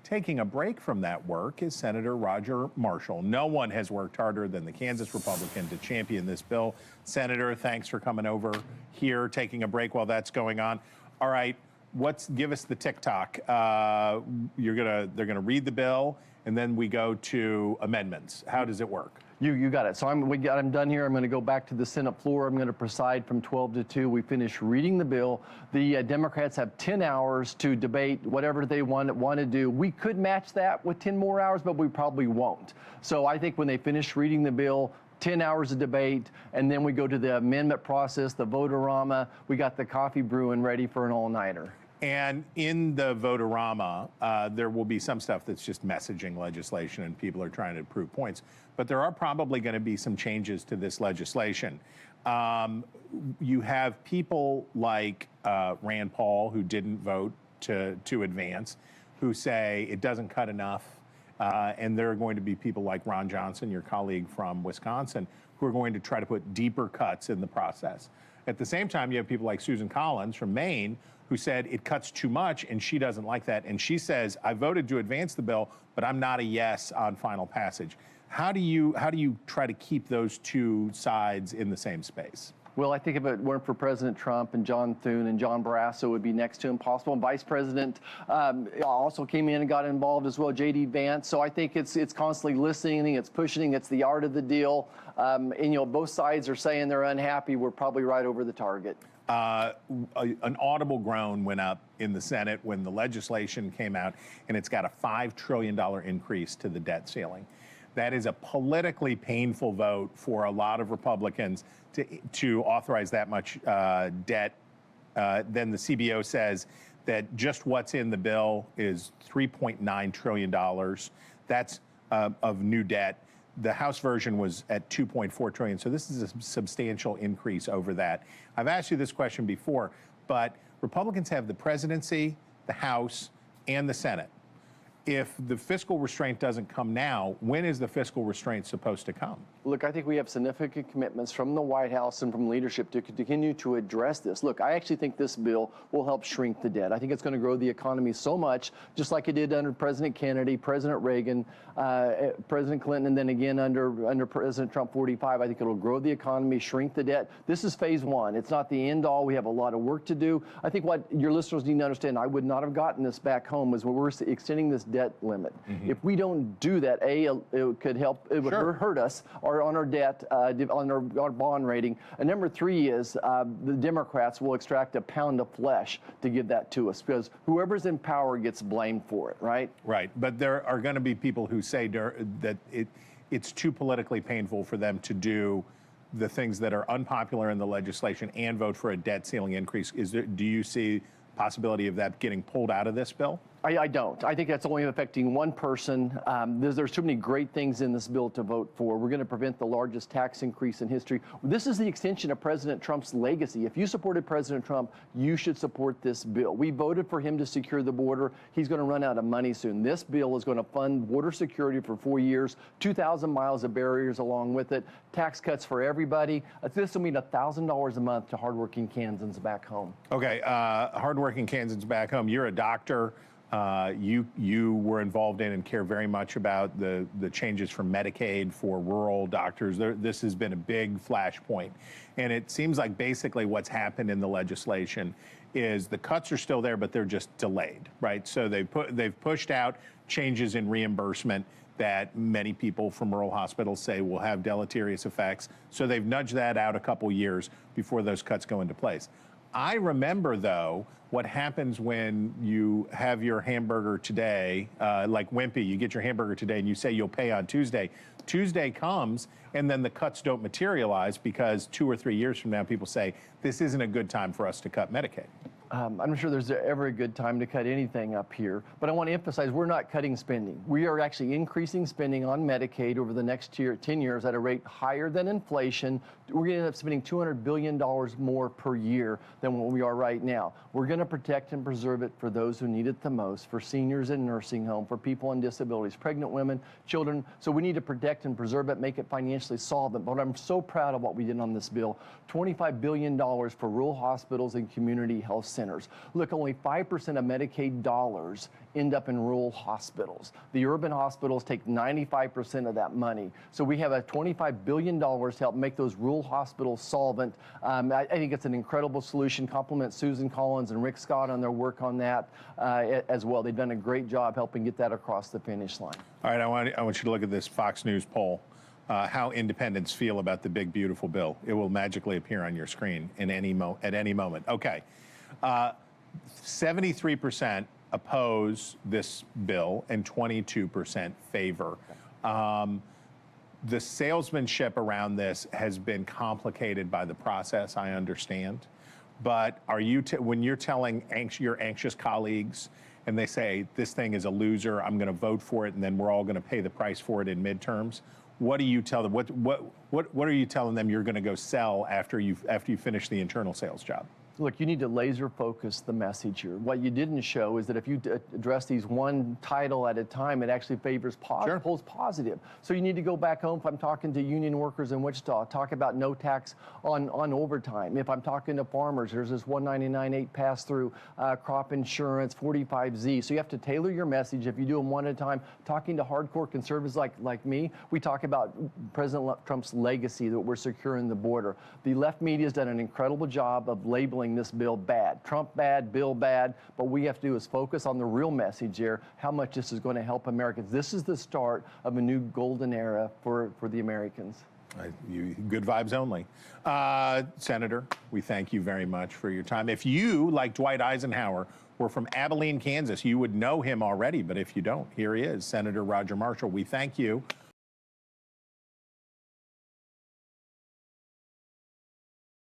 Taking a break from that work is Senator Roger Marshall. No one has worked harder than the Kansas Republican to champion this bill. Senator, thanks for coming over here, taking a break while that's going on. All right, give us the TikTok. They're gonna read the bill, and then we go to amendments. How does it work? You got it. So I'm done here. I'm going to go back to the Senate floor. I'm going to preside from 12 to 2. We finish reading the bill. The Democrats have 10 hours to debate whatever they want to do. We could match that with 10 more hours, but we probably won't. So I think when they finish reading the bill, 10 hours of debate, and then we go to the amendment process, the vote-a-rama. We got the coffee brewing ready for an all-nighter. And in the vote-a-rama, there will be some stuff that's just messaging legislation and people are trying to prove points. But there are probably going to be some changes to this legislation. You have people like Rand Paul, who didn't vote to advance, who say it doesn't cut enough. And there are going to be people like Ron Johnson, your colleague from Wisconsin, who are going to try to put deeper cuts in the process. At the same time, you have people like Susan Collins from Maine, who said it cuts too much, and she doesn't like that. And she says, I voted to advance the bill, but I'm not a yes on final passage. How do you try to keep those two sides in the same space? Well, I think if it weren't for President Trump and John Thune and John Barrasso would be next to impossible. And Vice President also came in and got involved as well, J.D. Vance. So I think it's constantly listening, it's pushing, it's the art of the deal. And both sides are saying they're unhappy. We're probably right over the target. An audible groan went up in the Senate when the legislation came out, and it's got a $5 trillion increase to the debt ceiling. That is a politically painful vote for a lot of Republicans to authorize that much debt. Then the CBO says that just what's in the bill is $3.9 trillion. That's of new debt. The House version was at $2.4 trillion. So this is a substantial increase over that. I've asked you this question before, but Republicans have the presidency, the House, and the Senate. If the fiscal restraint doesn't come now, when is the fiscal restraint supposed to come? Look, I think we have significant commitments from the White House and from leadership to continue to address this. Look, I actually think this bill will help shrink the debt. I think it's going to grow the economy so much, just like it did under President Kennedy, President Reagan, President Clinton, and then again under President Trump 45. I think it'll grow the economy, shrink the debt. This is phase one. It's not the end all. We have a lot of work to do. I think what your listeners need to understand, I would not have gotten this back home, is when we're extending this debt limit. Mm-hmm. If we don't do that, it could help, it would hurt us on our debt, on our bond rating. And number three is the Democrats will extract a pound of flesh to give that to us, because whoever's in power gets blamed for it, right? Right, but there are going to be people who say that it's too politically painful for them to do the things that are unpopular in the legislation and vote for a debt ceiling increase. Do you see possibility of that getting pulled out of this bill? I don't. I think that's only affecting one person. There's too many great things in this bill to vote for. We're going to prevent the largest tax increase in history. This is the extension of President Trump's legacy. If you supported President Trump, you should support this bill. We voted for him to secure the border. He's going to run out of money soon. This bill is going to fund border security for 4 years, 2,000 miles of barriers along with it, tax cuts for everybody. This will mean $1,000 a month to hardworking Kansans back home. Okay, hardworking Kansans back home. You're a doctor. You were involved in and care very much about the changes from Medicaid for rural doctors. This has been a big flashpoint. And it seems like basically what's happened in the legislation is the cuts are still there, but they're just delayed, right? So they've pushed out changes in reimbursement that many people from rural hospitals say will have deleterious effects. So they've nudged that out a couple years before those cuts go into place. I remember, though, what happens when you have your hamburger today, like Wimpy, you get your hamburger today and you say you'll pay on Tuesday. Tuesday comes and then the cuts don't materialize because 2 or 3 years from now people say this isn't a good time for us to cut Medicaid. I'm not sure there's ever a good time to cut anything up here, but I want to emphasize we're not cutting spending. We are actually increasing spending on Medicaid over the next 10 years at a rate higher than inflation. We're going to end up spending $200 billion more per year than what we are right now. We're going to protect and preserve it for those who need it the most, for seniors in nursing home, for people on disabilities, pregnant women, children. So we need to protect and preserve it, make it financially solvent. But I'm so proud of what we did on this bill. $25 billion for rural hospitals and community health centers. Look, only 5% of Medicaid dollars end up in rural hospitals. The urban hospitals take 95% of that money. So we have a $25 billion to help make those rural hospitals solvent. I think it's an incredible solution. Compliment Susan Collins and Rick Scott on their work on that as well. They've done a great job helping get that across the finish line. All right, I want you to look at this Fox News poll. How independents feel about the big, beautiful bill. It will magically appear on your screen at any moment. Okay. 73% oppose this bill and 22% favor. The salesmanship around this has been complicated by the process, I understand. But are you, when you're telling your anxious colleagues and they say, this thing is a loser, I'm going to vote for it, and then we're all going to pay the price for it in midterms, what do you tell them? What are you telling them you're going to go sell after you finish the internal sales job? Look, you need to laser focus the message here. What you didn't show is that if you address these one title at a time, it actually favors polls positive. So you need to go back home. If I'm talking to union workers in Wichita, talk about no tax on overtime. If I'm talking to farmers, there's this 199.8 pass-through crop insurance, 45Z. So you have to tailor your message. If you do them one at a time, talking to hardcore conservatives like me, we talk about President Trump's legacy, that we're securing the border. The left media has done an incredible job of labeling this bill bad. Trump bad, bill bad. But what we have to do is focus on the real message here, how much this is going to help Americans. This is the start of a new golden era for the Americans. Good vibes only. Senator, we thank you very much for your time. If you, like Dwight Eisenhower, were from Abilene, Kansas, you would know him already. But if you don't, here he is, Senator Roger Marshall. We thank you